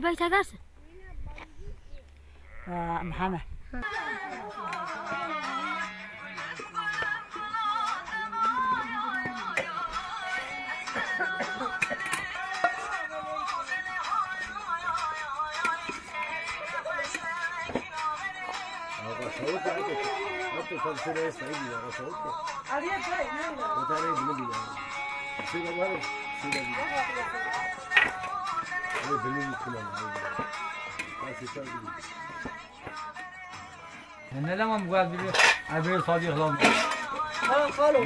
بيت درس محمد نه لما مقعد بير عبير صديق لهم خالو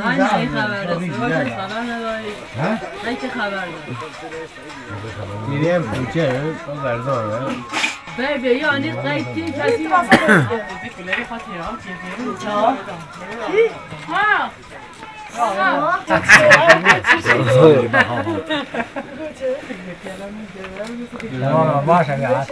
هاي خبر نداری ها هاي چه خبر داری میریم کوچه بردار بابا یعنی قیدی کسی ها باشه میاد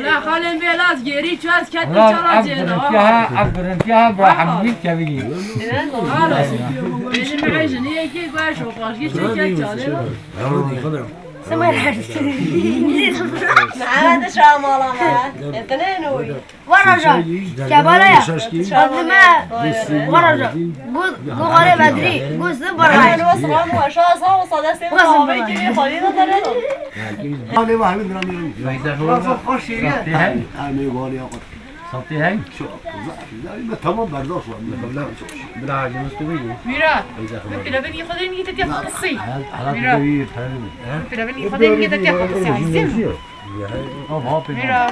لا خالين بيلاز جيري شواز كاتب شرا جينا فيها براحم كبير خلاص بيجي معيشن هي كي قاش وقاش كي تشالي سمعت حاجة معانا شامالة اثنين وي ورجع كباريا ما ورجع قو بدري قو سبر هاي وصلنا وشاسة وصلنا سيما وبيجي خلينا تردو هذا ما هم درامي صوتي هاي لا تمام برداشت ولا بلا جمستوي ميرا بلا بني خذين يجي تتيخ قصي على كبير بلا بني خذين يجي تتيخ قصي عايزين ميرا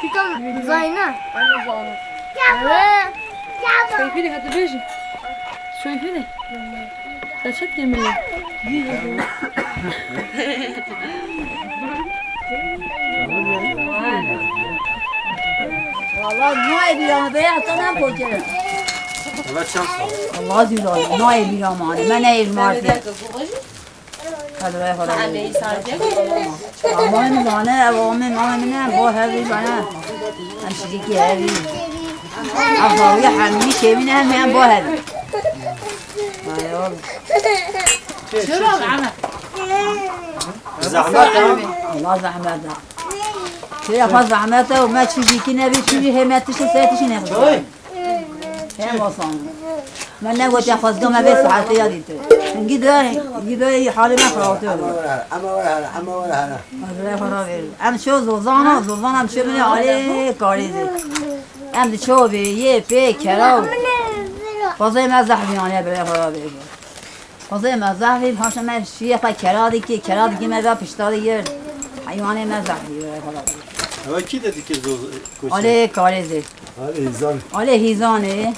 تيكم زينة شوي فيني هذا بيجي شوي فيني لا شد يملي والله نوعي بيرام بيها تنام بوجه والله زيلان نوعي بيرام أنا ما نايل مارتي هذا خلاص أمان زانه أمان أمان با هذي زانه أمشيكي هذي أفضل حمي شيء من هم با هذي شو عمل زحمة الله زحمته شو أفضل زحمته وما تشوفي كنا بتشوفي همتش وساتش ناخذ هم وصلنا من نقول تأخذ دوما بس حتى يديته نجد حالي ما خلاصه أما ولا هلا هذا خرابي أم شو زوزانا أم شو مني عليه كاريزي أم شو بيه في كراو فضي ما زحمي عليه بلا خرابي فضي ما زحمي هاش ما شيء فكرادي كي ما ذا بشتاري ير حيواني ما زحمي بلا خرابي هو كده ديك زوز عليه كاريزي عليه هيزاني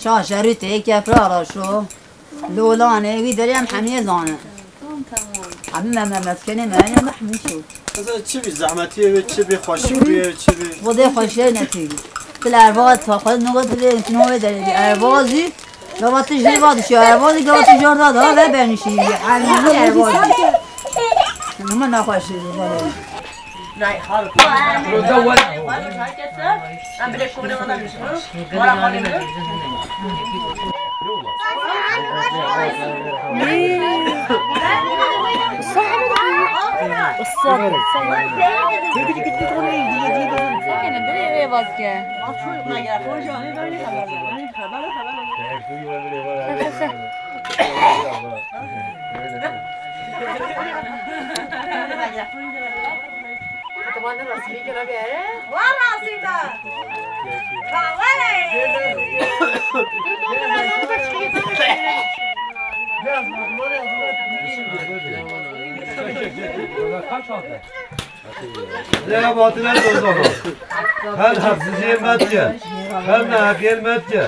شا شروطه كفرارا شو لولانه وی دریم حمیه زانه حمیم مسکنه من محمی شو مثلا چی بی زحمتیه چی بی خوشیه چی بی خدا خوشی نتیجه کل ارواز تا خود نگاه تلی نوع داری اروازی لوات جیواد شو اروازی لوات جرداد ها و بنشی حمیه اروازی من نخوشی ولی راي خالو دول أنا بدي أشوف أنا مش ولا خالي Tomando raspi que no viene. وراسيتا تعالي Ne batına dozana. Her hafızıya metke. Her nakil metke.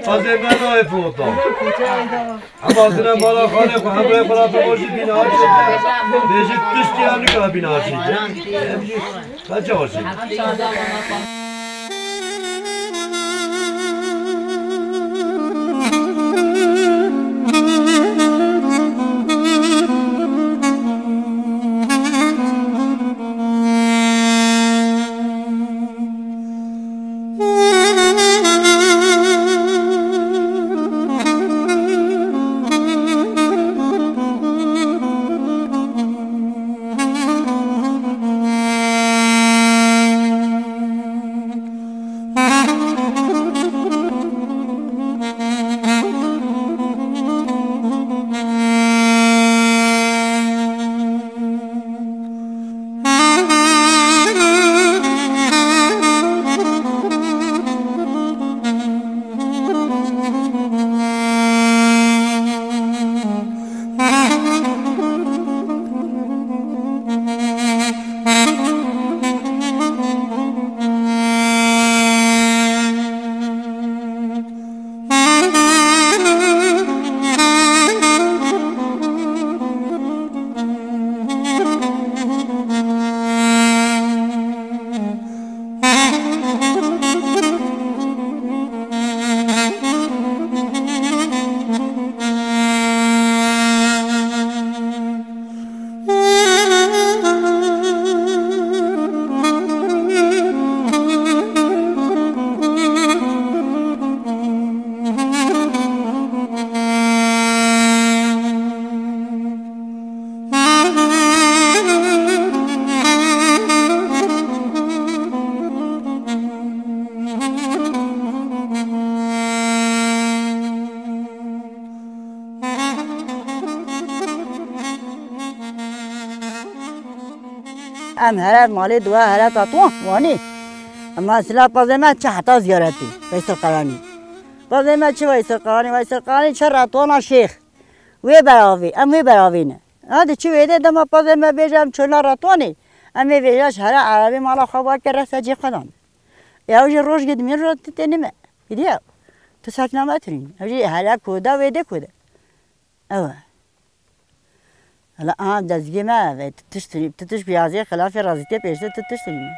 Fazla da yapıldı. Ama batına bana khane ko hamre bana to boşu bina açtı. Bejit düştü yani ka bina açtı. Kaç olsun? ام هر مال دوا هر تاتو وانی اما اصلا پازما چه حتا زیارتی ویسر قرانی پازما چه ویسر قرانی چه راتونا شیخ وی براوی ام وی براوی نه هذا چه ویده دم پازما بیجم چنا راتونی ام ویجاش هر عربی مالا خواب کرد سجی خدان یا وجه روز گد میر رو تنیمه ایدیا تو ساکن ماترین وجه هر کودا ویده کودا اوه هلا دزگی ما تشتري بیازی خلاف رازیتی پیشته تشتري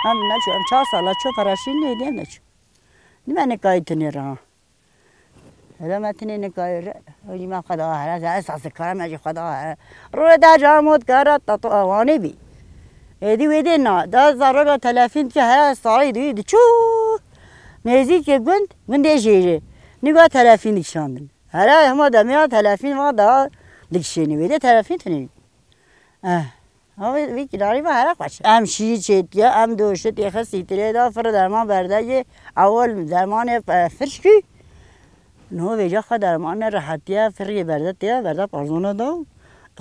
هم نشو هم 4 ساله چو فراشین نیدیم نشو نمی نکایی تنی را هلا ما تنی نکایی را ولی ما خدا هر از اساس کارم نجی خدا هر رو دا جامود کارات تا آوانی بی ایدی ویدی نه دا زارو تلفین که هر سالی دوی چو میزی که گند جیره نگاه تلفین دیشاندن هر همه دمیان تلفین ما دا دیشینی ویدی تلفین تنی وی کناری با هر خوش ام شی چیتیا ام دوشت یخ سیتره دا فر درمان برده اول درمان فرشکی نو ویجا خود درمان راحتیه فری برده پارزونه دو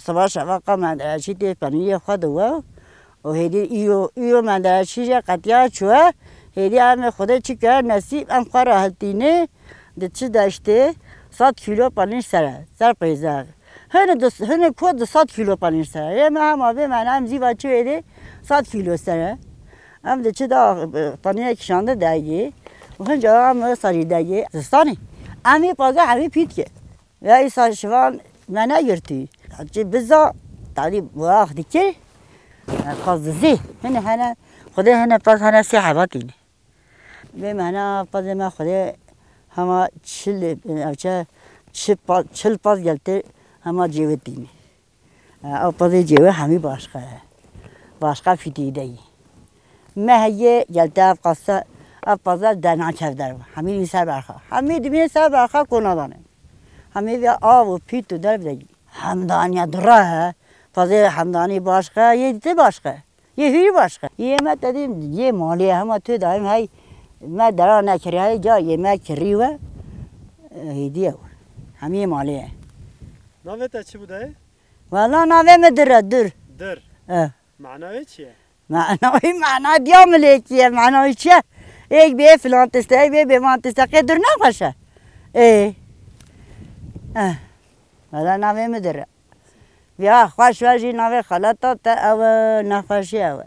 صبح شفاقه من چیتی پنیه خود و هدی ایو من در چیزی قطعه چوه هدی ام خود چی کرد نصیب ام خور راحتینه دچی داشته 100 کیلو پنیر سر پیزار هن کود 100 کیلو پنیر سره یه هم آبی من هم زیبا چه ویده 100 کیلو سره هم ده چه دا پنیر کشانده دایی وهم جا هم سری دیگه زستانی امی پازه همی پیت که یا ایسا شوان من نگرتی چه بزا تعلی وقتی که قاضی هنه خدا هنه پاس هنه سی حباتینه به معنی پاس ما خدا همه چل پاس گلته همه جیوت دینه او پاس جیوه همی باشقه فیتیده ای مهیه گلته اف قصه اف پازه دنا چف در همین سر برخا همین دمین سر برخا کنه دانه همین بیا آب و پیت و در بدهی همدانی دره پازه همدانی باشقه یه دیده باشقه یه هیری باشقه یه ما دادیم یه مالی همه تو داریم های ما درا نکری های جا یه ما کری و هیدیه همین مالیه ناوت چی بوده؟ والا ناوه مدره در معنای چیه؟ معنای بیا ملیکیه معنای چیه؟ یک به فلان تسته یک به من تسته قدر نخوشه والا ناوه مدره بیا خوش وجی ناوه خلاطا تا او نخوشی او